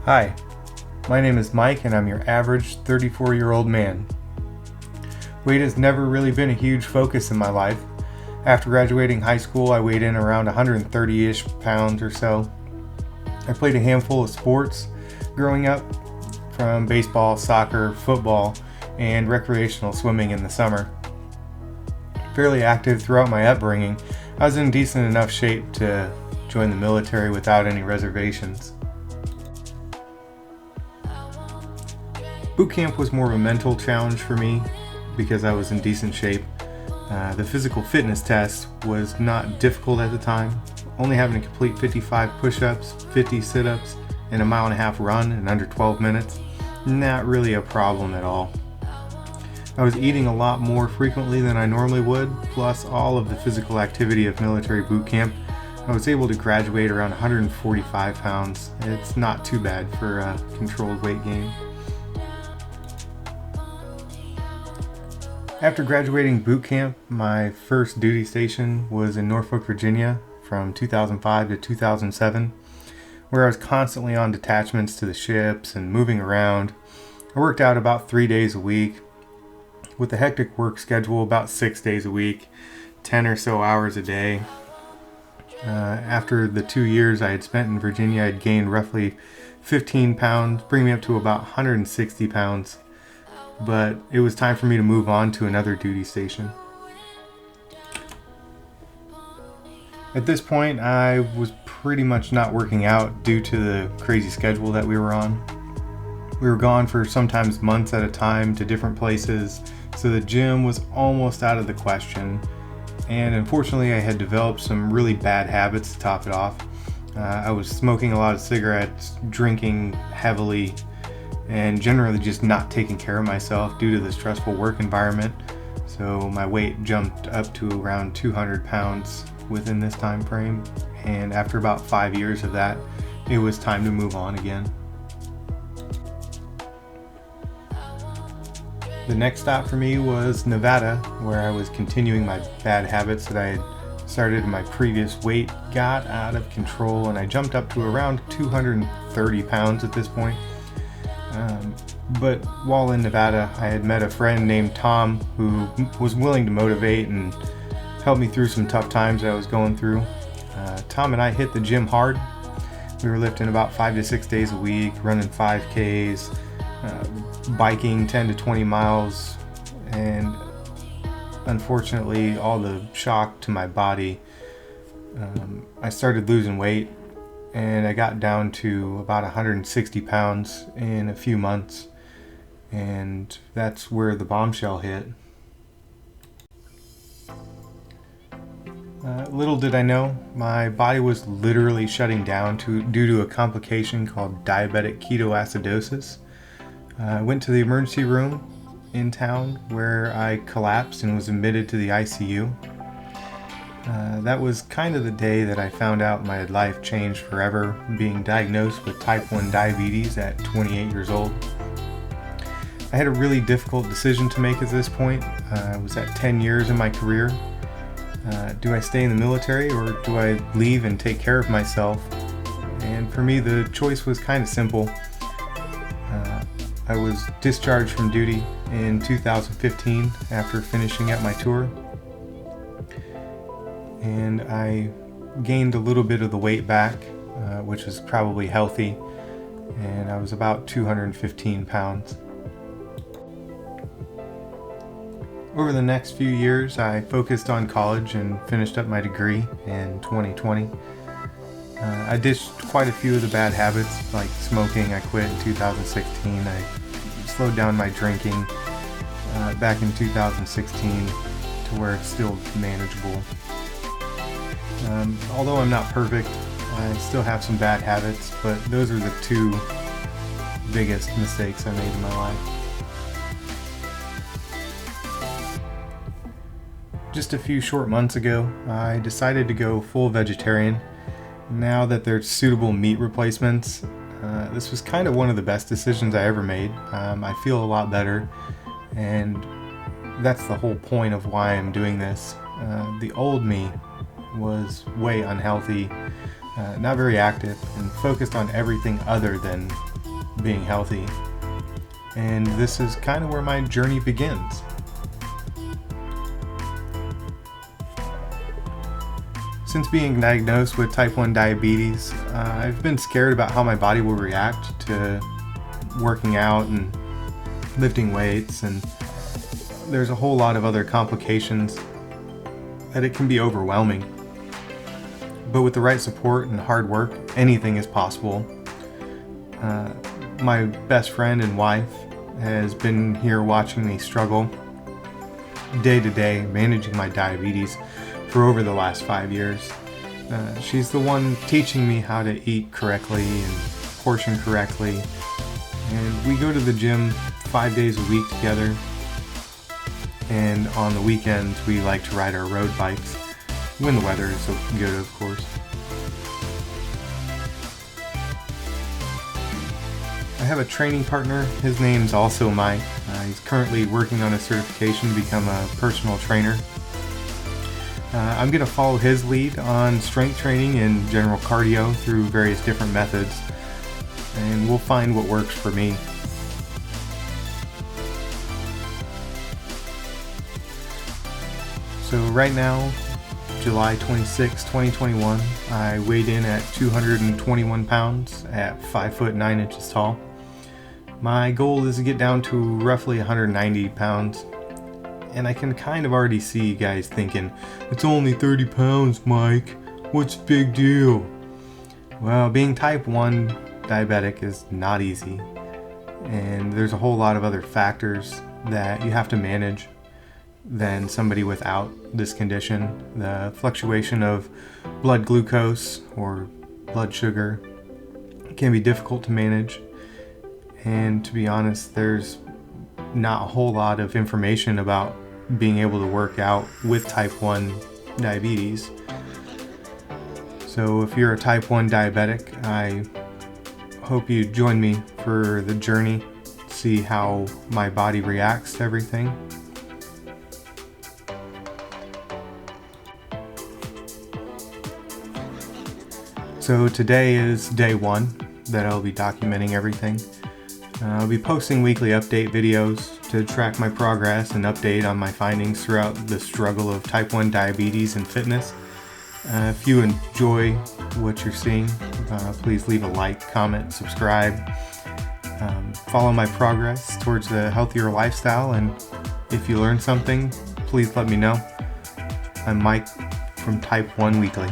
Hi, my name is Mike and I'm your average 34-year-old man. Weight has never really been a huge focus in my life. After graduating high school, I weighed in around 130-ish pounds or so. I played a handful of sports growing up, from baseball, soccer, football, and recreational swimming in the summer. Fairly active throughout my upbringing, I was in decent enough shape to join the military without any reservations. Boot camp was more of a mental challenge for me because I was in decent shape. The physical fitness test was not difficult at the time, only having to complete 55 push-ups, 50 sit-ups, and a 1.5 mile run in under 12 minutes. Not really a problem at all. I was eating a lot more frequently than I normally would, plus all of the physical activity of military boot camp. I was able to graduate around 145 pounds. It's not too bad for a controlled weight gain. After graduating boot camp, my first duty station was in Norfolk, Virginia from 2005 to 2007, where I was constantly on detachments to the ships and moving around. I worked out about 3 days a week, with a hectic work schedule about 6 days a week, 10 or so hours a day. After the 2 years I had spent in Virginia, I had gained roughly 15 pounds, bringing me up to about 160 pounds. But it was time for me to move on to another duty station. At this point, I was pretty much not working out due to the crazy schedule that we were on. We were gone for sometimes months at a time to different places, so the gym was almost out of the question. And unfortunately, I had developed some really bad habits to top it off. I was smoking a lot of cigarettes, drinking heavily, and generally just not taking care of myself due to the stressful work environment. So my weight jumped up to around 200 pounds within this time frame, and after about 5 years of that, it was time to move on again. The next stop for me was Nevada, where I was continuing my bad habits that I had started in my previous weight, got out of control, and I jumped up to around 230 pounds at this point. But while in Nevada, I had met a friend named Tom who was willing to motivate and help me through some tough times that I was going through. Tom and I hit the gym hard. We were lifting about 5 to 6 days a week, running 5Ks, biking 10 to 20 miles, and unfortunately, all the shock to my body, I started losing weight. And I got down to about 160 pounds in a few months. And that's where the bombshell hit. Little did I know, my body was literally shutting down due to a complication called diabetic ketoacidosis. I went to the emergency room in town where I collapsed and was admitted to the ICU. That was kind of the day that I found out my life changed forever, being diagnosed with type 1 diabetes at 28 years old. I had a really difficult decision to make at this point. I was at 10 years in my career. Do I stay in the military or do I leave and take care of myself? And for me, the choice was kind of simple. I was discharged from duty in 2015 after finishing up my tour. And I gained a little bit of the weight back, which was probably healthy, and I was about 215 pounds. Over the next few years, I focused on college and finished up my degree in 2020. I ditched quite a few of the bad habits, like smoking. I quit in 2016. I slowed down my drinking back in 2016 to where it's still manageable. Although I'm not perfect, I still have some bad habits, but those are the two biggest mistakes I made in my life. Just a few short months ago, I decided to go full vegetarian. Now that there's suitable meat replacements, this was kind of one of the best decisions I ever made. I feel a lot better, and that's the whole point of why I'm doing this. The old me was way unhealthy, not very active, and focused on everything other than being healthy. And this is kind of where my journey begins. Since being diagnosed with type 1 diabetes, I've been scared about how my body will react to working out and lifting weights, and there's a whole lot of other complications that it can be overwhelming. But with the right support and hard work, anything is possible. My best friend and wife has been here watching me struggle day to day managing my diabetes for over the last 5 years. She's the one teaching me how to eat correctly and portion correctly. And we go to the gym 5 days a week together. And on the weekends, we like to ride our road bikes when the weather is so good, of course. I have a training partner. His name's also Mike. He's currently working on a certification to become a personal trainer. I'm going to follow his lead on strength training and general cardio through various different methods, and we'll find what works for me. So right now, July 26, 2021, I weighed in at 221 pounds at 5 foot 9 inches tall. My goal is to get down to roughly 190 pounds. And I can kind of already see you guys thinking, it's only 30 pounds, Mike. What's the big deal? Well, being type 1 diabetic is not easy. And there's a whole lot of other factors that you have to manage than somebody without this condition. The fluctuation of blood glucose or blood sugar can be difficult to manage. And to be honest, there's not a whole lot of information about being able to work out with type 1 diabetes. So if you're a type 1 diabetic, I hope you join me for the journey, see how my body reacts to everything. So today is day 1 that I'll be documenting everything. I'll be posting weekly update videos to track my progress and update on my findings throughout the struggle of type 1 diabetes and fitness. If you enjoy what you're seeing, please leave a like, comment, subscribe. Follow my progress towards a healthier lifestyle, and if you learn something, please let me know. I'm Mike from Type 1 Weekly.